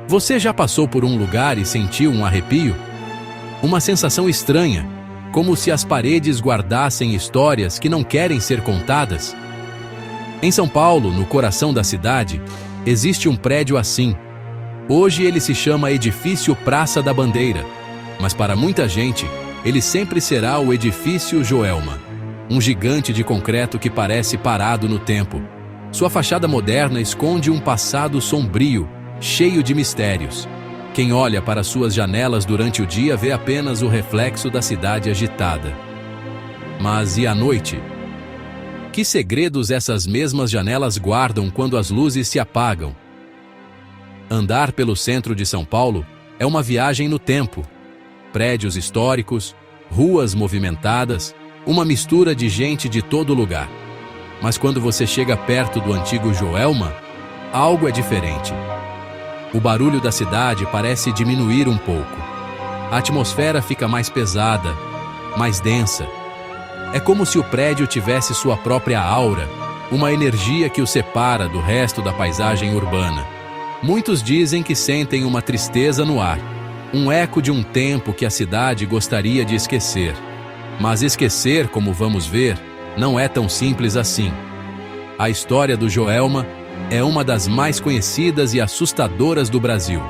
Você já passou por um lugar e sentiu um arrepio? Uma sensação estranha, como se as paredes guardassem histórias que não querem ser contadas? Em São Paulo, no coração da cidade, existe um prédio assim. Hoje ele se chama Edifício Praça da Bandeira, mas para muita gente, ele sempre será o Edifício Joelma, um gigante de concreto que parece parado no tempo. Sua fachada moderna esconde um passado sombrio, cheio de mistérios. Quem olha para suas janelas durante o dia vê apenas o reflexo da cidade agitada. Mas e à noite? Que segredos essas mesmas janelas guardam quando as luzes se apagam? Andar pelo centro de São Paulo é uma viagem no tempo. Prédios históricos, ruas movimentadas, uma mistura de gente de todo lugar. Mas quando você chega perto do antigo Joelma, algo é diferente. O barulho da cidade parece diminuir um pouco. A atmosfera fica mais pesada, mais densa. É como se o prédio tivesse sua própria aura, uma energia que o separa do resto da paisagem urbana. Muitos dizem que sentem uma tristeza no ar, um eco de um tempo que a cidade gostaria de esquecer. Mas esquecer, como vamos ver, não é tão simples assim. A história do Joelma é uma das mais conhecidas e assustadoras do Brasil.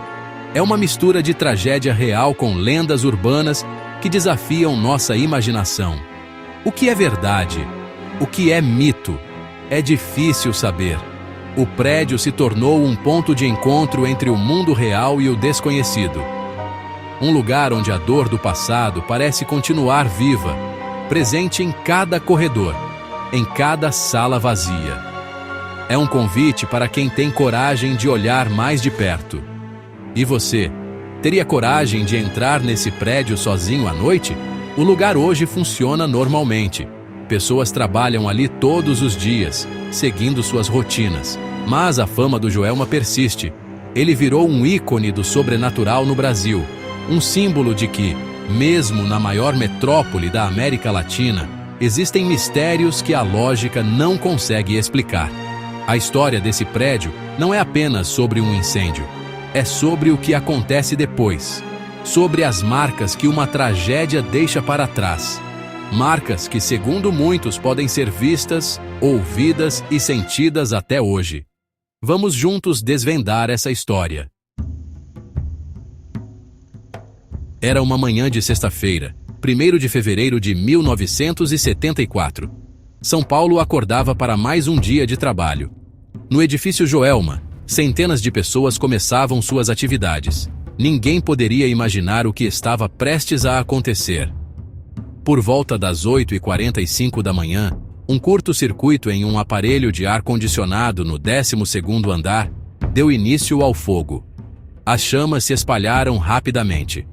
É uma mistura de tragédia real com lendas urbanas que desafiam nossa imaginação. O que é verdade? O que é mito? É difícil saber. O prédio se tornou um ponto de encontro entre o mundo real e o desconhecido. Um lugar onde a dor do passado parece continuar viva, presente em cada corredor, em cada sala vazia. É um convite para quem tem coragem de olhar mais de perto. E você, teria coragem de entrar nesse prédio sozinho à noite? O lugar hoje funciona normalmente. Pessoas trabalham ali todos os dias, seguindo suas rotinas. Mas a fama do Joelma persiste. Ele virou um ícone do sobrenatural no Brasil, um símbolo de que, mesmo na maior metrópole da América Latina, existem mistérios que a lógica não consegue explicar. A história desse prédio não é apenas sobre um incêndio, é sobre o que acontece depois, sobre as marcas que uma tragédia deixa para trás. Marcas que, segundo muitos, podem ser vistas, ouvidas e sentidas até hoje. Vamos juntos desvendar essa história. Era uma manhã de sexta-feira, 1º de fevereiro de 1974. São Paulo acordava para mais um dia de trabalho. No edifício Joelma, centenas de pessoas começavam suas atividades. Ninguém poderia imaginar o que estava prestes a acontecer. Por volta das 8h45 da manhã, um curto-circuito em um aparelho de ar-condicionado no 12º andar deu início ao fogo. As chamas se espalharam rapidamente.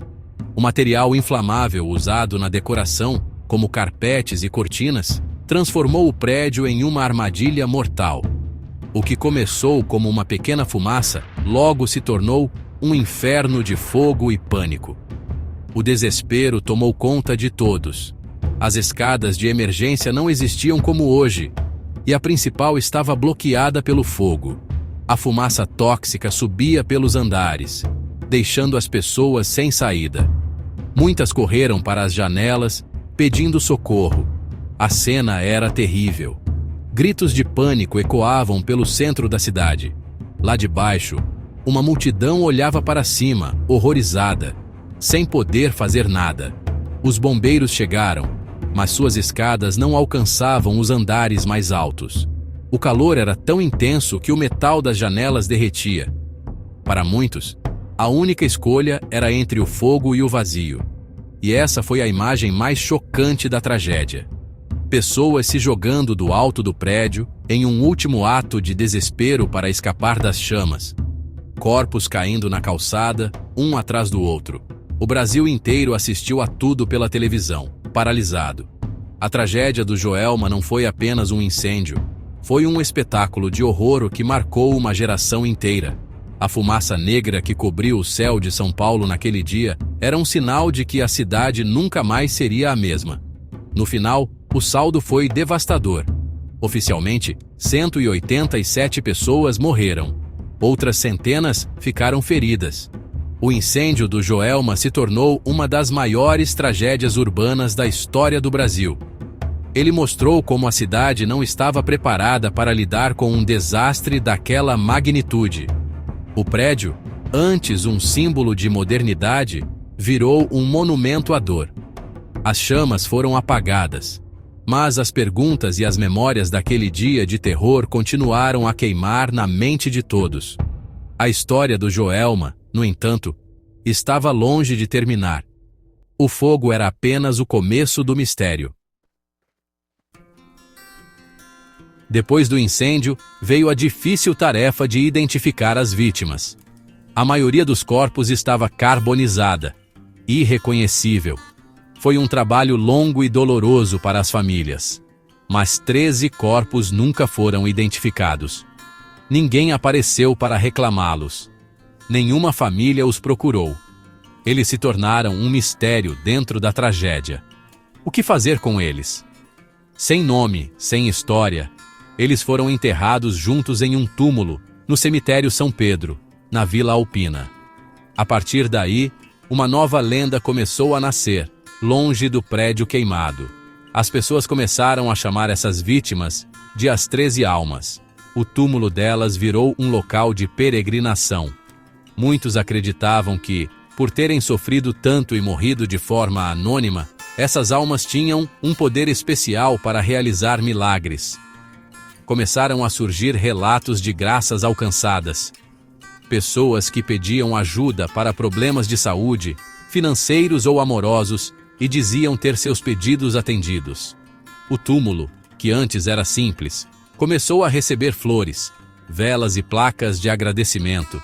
O material inflamável usado na decoração, como carpetes e cortinas, transformou o prédio em uma armadilha mortal. O que começou como uma pequena fumaça, logo se tornou um inferno de fogo e pânico. O desespero tomou conta de todos. As escadas de emergência não existiam como hoje, e a principal estava bloqueada pelo fogo. A fumaça tóxica subia pelos andares, deixando as pessoas sem saída. Muitas correram para as janelas, pedindo socorro. A cena era terrível. Gritos de pânico ecoavam pelo centro da cidade. Lá de baixo, uma multidão olhava para cima, horrorizada, sem poder fazer nada. Os bombeiros chegaram, mas suas escadas não alcançavam os andares mais altos. O calor era tão intenso que o metal das janelas derretia. Para muitos, a única escolha era entre o fogo e o vazio. E essa foi a imagem mais chocante da tragédia. Pessoas se jogando do alto do prédio em um último ato de desespero para escapar das chamas. Corpos caindo na calçada, um atrás do outro. O Brasil inteiro assistiu a tudo pela televisão, paralisado. A tragédia do Joelma não foi apenas um incêndio, foi um espetáculo de horror que marcou uma geração inteira. A fumaça negra que cobriu o céu de São Paulo naquele dia era um sinal de que a cidade nunca mais seria a mesma. No final, o saldo foi devastador. Oficialmente, 187 pessoas morreram. Outras centenas ficaram feridas. O incêndio do Joelma se tornou uma das maiores tragédias urbanas da história do Brasil. Ele mostrou como a cidade não estava preparada para lidar com um desastre daquela magnitude. O prédio, antes um símbolo de modernidade, virou um monumento à dor. As chamas foram apagadas, mas as perguntas e as memórias daquele dia de terror continuaram a queimar na mente de todos. A história do Joelma, no entanto, estava longe de terminar. O fogo era apenas o começo do mistério. Depois do incêndio, veio a difícil tarefa de identificar as vítimas. A maioria dos corpos estava carbonizada, irreconhecível. Foi um trabalho longo e doloroso para as famílias. Mas 13 corpos nunca foram identificados. Ninguém apareceu para reclamá-los. Nenhuma família os procurou. Eles se tornaram um mistério dentro da tragédia. O que fazer com eles? Sem nome, sem história, eles foram enterrados juntos em um túmulo, no cemitério São Pedro, na Vila Alpina. A partir daí, uma nova lenda começou a nascer, longe do prédio queimado. As pessoas começaram a chamar essas vítimas de as 13 almas. O túmulo delas virou um local de peregrinação. Muitos acreditavam que, por terem sofrido tanto e morrido de forma anônima, essas almas tinham um poder especial para realizar milagres. Começaram a surgir relatos de graças alcançadas. Pessoas que pediam ajuda para problemas de saúde, financeiros ou amorosos, e diziam ter seus pedidos atendidos. O túmulo, que antes era simples, começou a receber flores, velas e placas de agradecimento.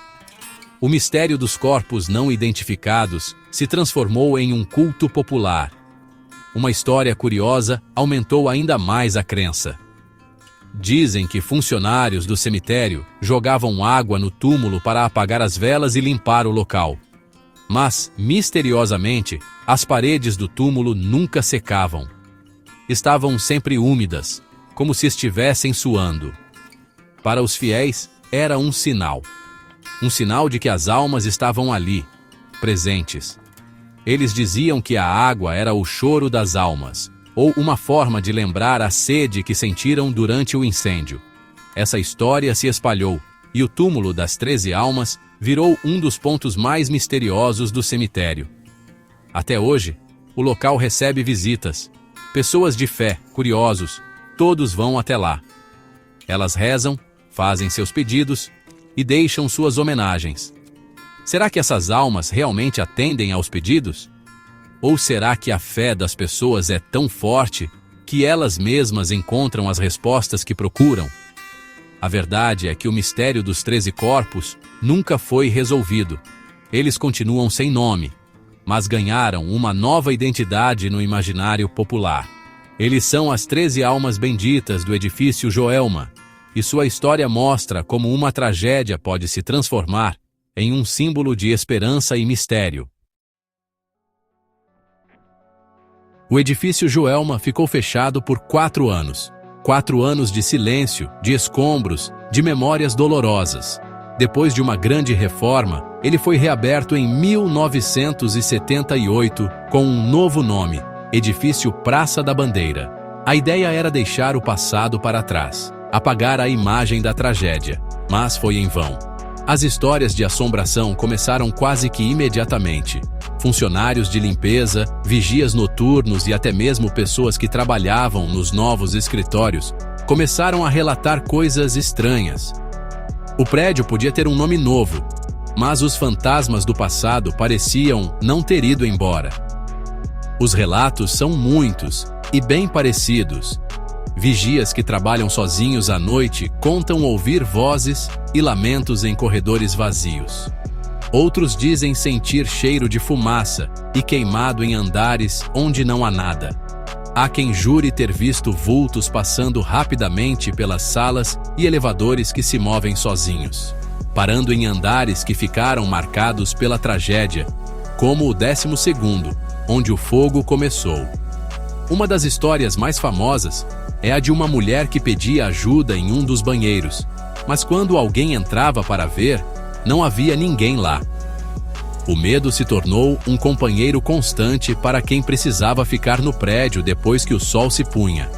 O mistério dos corpos não identificados se transformou em um culto popular. Uma história curiosa aumentou ainda mais a crença. Dizem que funcionários do cemitério jogavam água no túmulo para apagar as velas e limpar o local. Mas, misteriosamente, as paredes do túmulo nunca secavam. Estavam sempre úmidas, como se estivessem suando. Para os fiéis, era um sinal. Um sinal de que as almas estavam ali, presentes. Eles diziam que a água era o choro das almas, ou uma forma de lembrar a sede que sentiram durante o incêndio. Essa história se espalhou, e o túmulo das 13 almas virou um dos pontos mais misteriosos do cemitério. Até hoje, o local recebe visitas. Pessoas de fé, curiosos, todos vão até lá. Elas rezam, fazem seus pedidos e deixam suas homenagens. Será que essas almas realmente atendem aos pedidos? Ou será que a fé das pessoas é tão forte que elas mesmas encontram as respostas que procuram? A verdade é que o mistério dos 13 corpos nunca foi resolvido. Eles continuam sem nome, mas ganharam uma nova identidade no imaginário popular. Eles são as 13 almas benditas do edifício Joelma, e sua história mostra como uma tragédia pode se transformar em um símbolo de esperança e mistério. O edifício Joelma ficou fechado por 4 anos. 4 anos de silêncio, de escombros, de memórias dolorosas. Depois de uma grande reforma, ele foi reaberto em 1978 com um novo nome, Edifício Praça da Bandeira. A ideia era deixar o passado para trás, apagar a imagem da tragédia, mas foi em vão. As histórias de assombração começaram quase que imediatamente. Funcionários de limpeza, vigias noturnos e até mesmo pessoas que trabalhavam nos novos escritórios começaram a relatar coisas estranhas. O prédio podia ter um nome novo, mas os fantasmas do passado pareciam não ter ido embora. Os relatos são muitos e bem parecidos. Vigias que trabalham sozinhos à noite contam ouvir vozes e lamentos em corredores vazios. Outros dizem sentir cheiro de fumaça e queimado em andares onde não há nada. Há quem jure ter visto vultos passando rapidamente pelas salas e elevadores que se movem sozinhos, parando em andares que ficaram marcados pela tragédia, como o 12º, onde o fogo começou. Uma das histórias mais famosas é a de uma mulher que pedia ajuda em um dos banheiros, mas quando alguém entrava para ver, não havia ninguém lá. O medo se tornou um companheiro constante para quem precisava ficar no prédio depois que o sol se punha.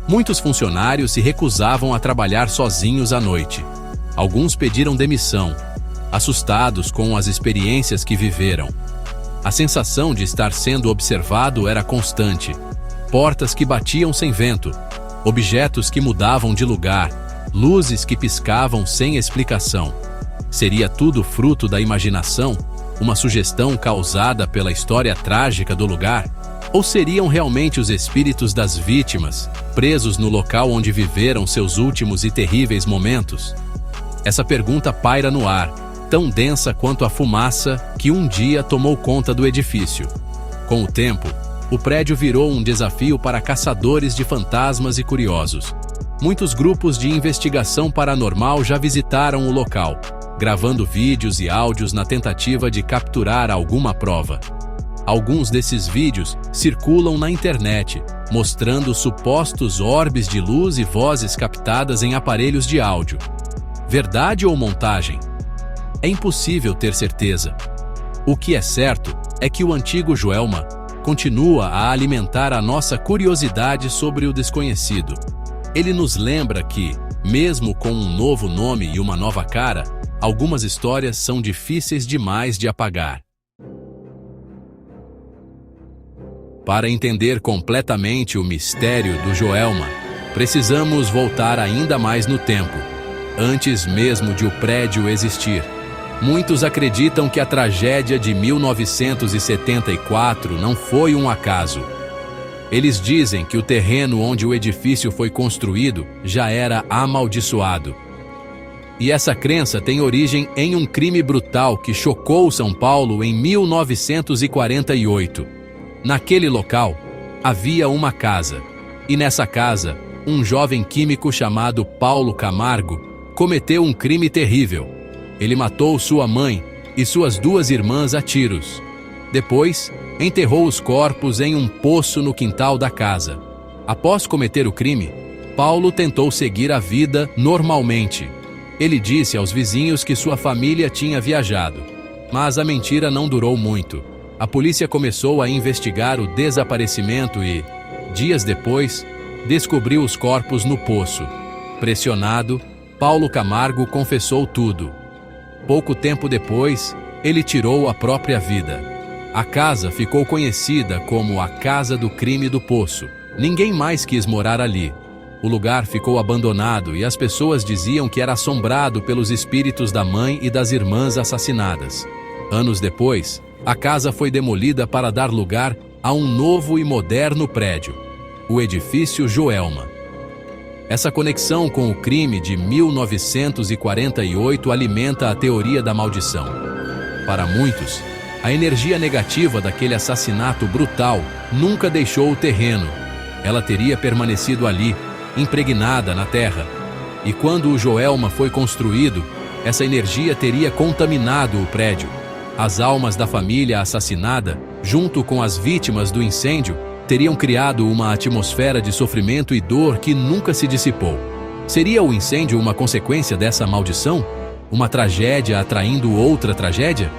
Muitos funcionários se recusavam a trabalhar sozinhos à noite. Alguns pediram demissão, assustados com as experiências que viveram. A sensação de estar sendo observado era constante. Portas que batiam sem vento, objetos que mudavam de lugar, luzes que piscavam sem explicação. Seria tudo fruto da imaginação? Uma sugestão causada pela história trágica do lugar? Ou seriam realmente os espíritos das vítimas, presos no local onde viveram seus últimos e terríveis momentos? Essa pergunta paira no ar, tão densa quanto a fumaça que um dia tomou conta do edifício. Com o tempo, o prédio virou um desafio para caçadores de fantasmas e curiosos. Muitos grupos de investigação paranormal já visitaram o local, gravando vídeos e áudios na tentativa de capturar alguma prova. Alguns desses vídeos circulam na internet, mostrando supostos orbes de luz e vozes captadas em aparelhos de áudio. Verdade ou montagem? É impossível ter certeza. O que é certo é que o antigo Joelma continua a alimentar a nossa curiosidade sobre o desconhecido. Ele nos lembra que, mesmo com um novo nome e uma nova cara, algumas histórias são difíceis demais de apagar. Para entender completamente o mistério do Joelma, precisamos voltar ainda mais no tempo, antes mesmo de o prédio existir. Muitos acreditam que a tragédia de 1974 não foi um acaso. Eles dizem que o terreno onde o edifício foi construído já era amaldiçoado. E essa crença tem origem em um crime brutal que chocou São Paulo em 1948. Naquele local, havia uma casa, e nessa casa, um jovem químico chamado Paulo Camargo cometeu um crime terrível. Ele matou sua mãe e suas 2 irmãs a tiros. Depois, enterrou os corpos em um poço no quintal da casa. Após cometer o crime, Paulo tentou seguir a vida normalmente. Ele disse aos vizinhos que sua família tinha viajado, mas a mentira não durou muito. A polícia começou a investigar o desaparecimento e, dias depois, descobriu os corpos no poço. Pressionado, Paulo Camargo confessou tudo. Pouco tempo depois, ele tirou a própria vida. A casa ficou conhecida como a Casa do Crime do Poço. Ninguém mais quis morar ali. O lugar ficou abandonado e as pessoas diziam que era assombrado pelos espíritos da mãe e das irmãs assassinadas. Anos depois, a casa foi demolida para dar lugar a um novo e moderno prédio, o edifício Joelma. Essa conexão com o crime de 1948 alimenta a teoria da maldição. Para muitos, a energia negativa daquele assassinato brutal nunca deixou o terreno. Ela teria permanecido ali, impregnada na terra. E quando o Joelma foi construído, essa energia teria contaminado o prédio. As almas da família assassinada, junto com as vítimas do incêndio, teriam criado uma atmosfera de sofrimento e dor que nunca se dissipou. Seria o incêndio uma consequência dessa maldição? Uma tragédia atraindo outra tragédia?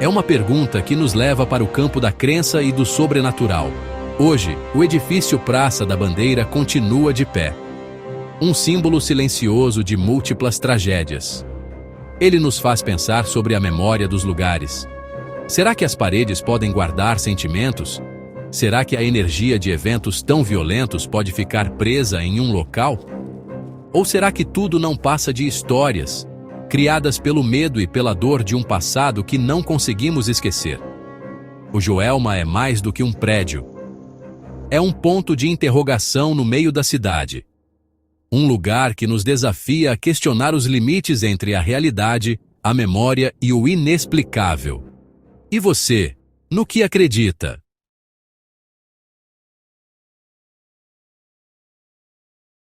É uma pergunta que nos leva para o campo da crença e do sobrenatural. Hoje, o edifício Praça da Bandeira continua de pé. Um símbolo silencioso de múltiplas tragédias. Ele nos faz pensar sobre a memória dos lugares. Será que as paredes podem guardar sentimentos? Será que a energia de eventos tão violentos pode ficar presa em um local? Ou será que tudo não passa de histórias, criadas pelo medo e pela dor de um passado que não conseguimos esquecer? O Joelma é mais do que um prédio. É um ponto de interrogação no meio da cidade. Um lugar que nos desafia a questionar os limites entre a realidade, a memória e o inexplicável. E você, no que acredita?